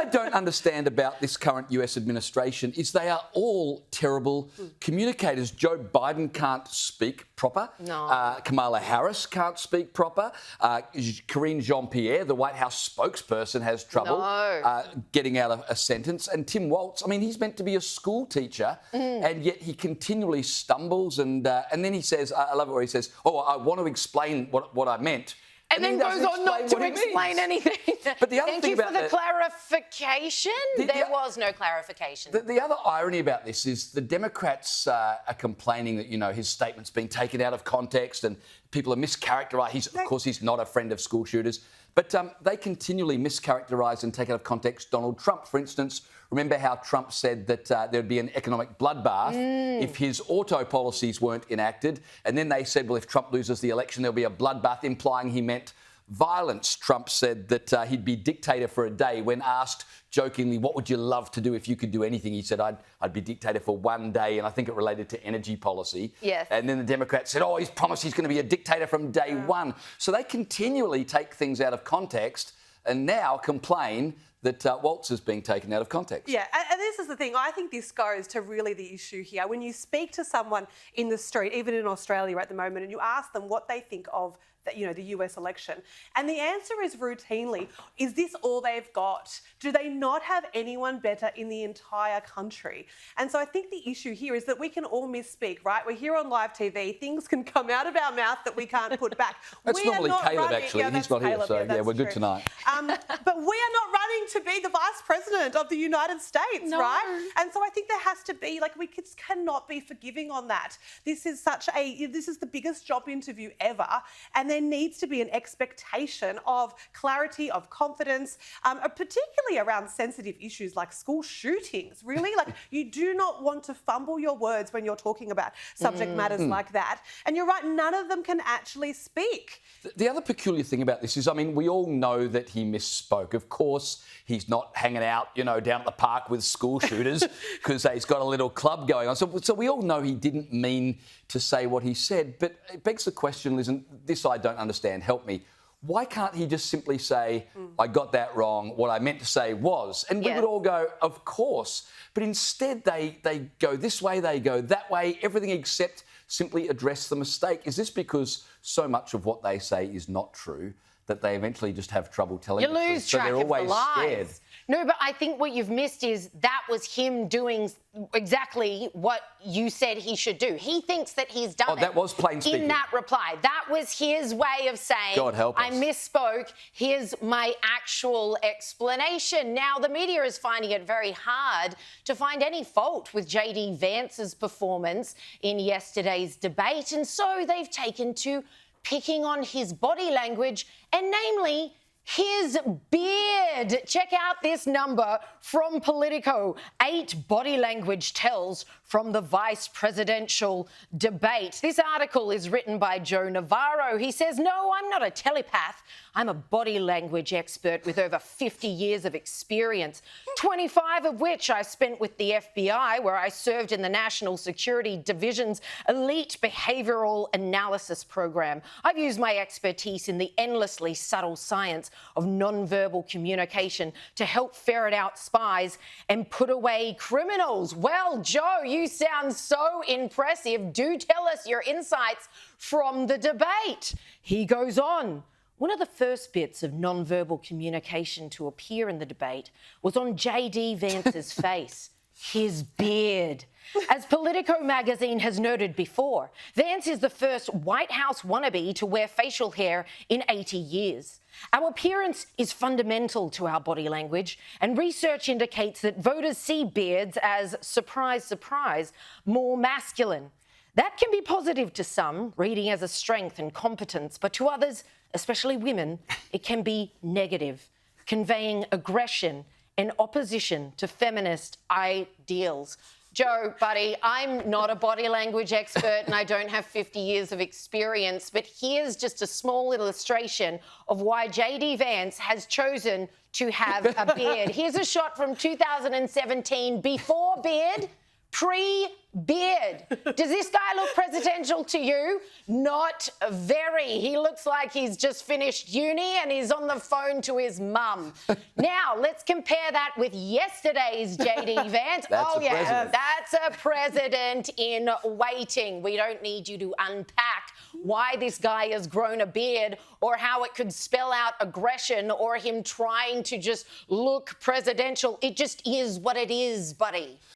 I don't understand about this current US administration is they are all terrible communicators. Joe Biden can't speak proper. No. Kamala Harris can't speak proper. Karine Jean-Pierre, the White House spokesperson, has trouble getting out of a sentence. And Tim Walz, I mean, he's meant to be a school teacher, and yet he continually stumbles. And then he says, I love it where he says, "Oh, I want to explain what I meant." And then goes on not to explain anything. But the other Thank thing you about for the clarification. There was no clarification. The other irony about this is the Democrats are complaining that, you know, his statement's been taken out of context and people are mischaracterising. Of course, he's not a friend of school shooters. But they continually mischaracterise and take out of context Donald Trump. For instance, remember how Trump said that there'd be an economic bloodbath if his auto policies weren't enacted. And then they said, well, if Trump loses the election, there'll be a bloodbath, implying he meant violence. Trump said that he'd be dictator for a day. When asked jokingly, what would you love to do if you could do anything? He said, I'd be dictator for one day. And I think it related to energy policy. Yes. And then the Democrats said, oh, he's promised he's going to be a dictator from day one. So they continually take things out of context and now complain that Walz is being taken out of context. Yeah, and this is the thing. I think this goes to really the issue here. When you speak to someone in the street, even in Australia at the moment, and you ask them what they think of the US election, and the answer is routinely, is this all they've got? Do they not have anyone better in the entire country? And so I think the issue here is that we can all misspeak, right? We're here on live TV. Things can come out of our mouth that we can't put back. That's normally Caleb, actually. Yeah, he's not here, Caleb, so we're good tonight. But we are not running to be the Vice President of the United States, right? And so I think there has to be, we cannot be forgiving on that. This is the biggest job interview ever, and there needs to be an expectation of clarity, of confidence, particularly around sensitive issues like school shootings. Really, you do not want to fumble your words when you're talking about subject matters like that. And you're right, none of them can actually speak. The other peculiar thing about this is, I mean, we all know that he misspoke. Of course, he's not hanging out, down at the park with school shooters because he's got a little club going on. So we all know he didn't mean to say what he said. But it begs the question, Liz, and this I don't understand. Help me. Why can't he just simply say, I got that wrong, what I meant to say was? And we would all go, of course. But instead they go this way, they go that way, everything except simply address the mistake. Is this because so much of what they say is not true that they eventually just have trouble telling the truth? You lose track of the lies. So they're always scared. No, but I think what you've missed is that was him doing exactly what you said he should do. He thinks that he's done it. That was plain speaking. In that reply. That was his way of saying, God help us. I misspoke. Here's my actual explanation. Now, the media is finding it very hard to find any fault with JD Vance's performance in yesterday's debate. And so they've taken to picking on his body language, and namely his beard. Check out this number from Politico. 8 body language tells from the vice presidential debate. This article is written by Joe Navarro. He says, no, I'm not a telepath. I'm a body language expert with over 50 years of experience, 25 of which I spent with the FBI, where I served in the National Security Division's elite behavioural analysis program. I've used my expertise in the endlessly subtle science of non-verbal communication to help ferret out spies and put away criminals. Well, Joe, you sound so impressive. Do tell us your insights from the debate. He goes on. One of the first bits of non-verbal communication to appear in the debate was on JD Vance's face, his beard. As Politico magazine has noted before, Vance is the first White House wannabe to wear facial hair in 80 years. Our appearance is fundamental to our body language, and research indicates that voters see beards as, surprise, surprise, more masculine. That can be positive to some, reading as a strength and competence, but to others, especially women, it can be negative, conveying aggression and opposition to feminist ideals. Joe, buddy, I'm not a body language expert and I don't have 50 years of experience, but here's just a small illustration of why JD Vance has chosen to have a beard. Here's a shot from 2017, before beard, Pre-beard. Does this guy look presidential to you? Not very. He looks like he's just finished uni and he's on the phone to his mum. Now, let's compare that with yesterday's JD Vance. That's a president in waiting. We don't need you to unpack why this guy has grown a beard or how it could spell out aggression or him trying to just look presidential. It just is what it is, buddy.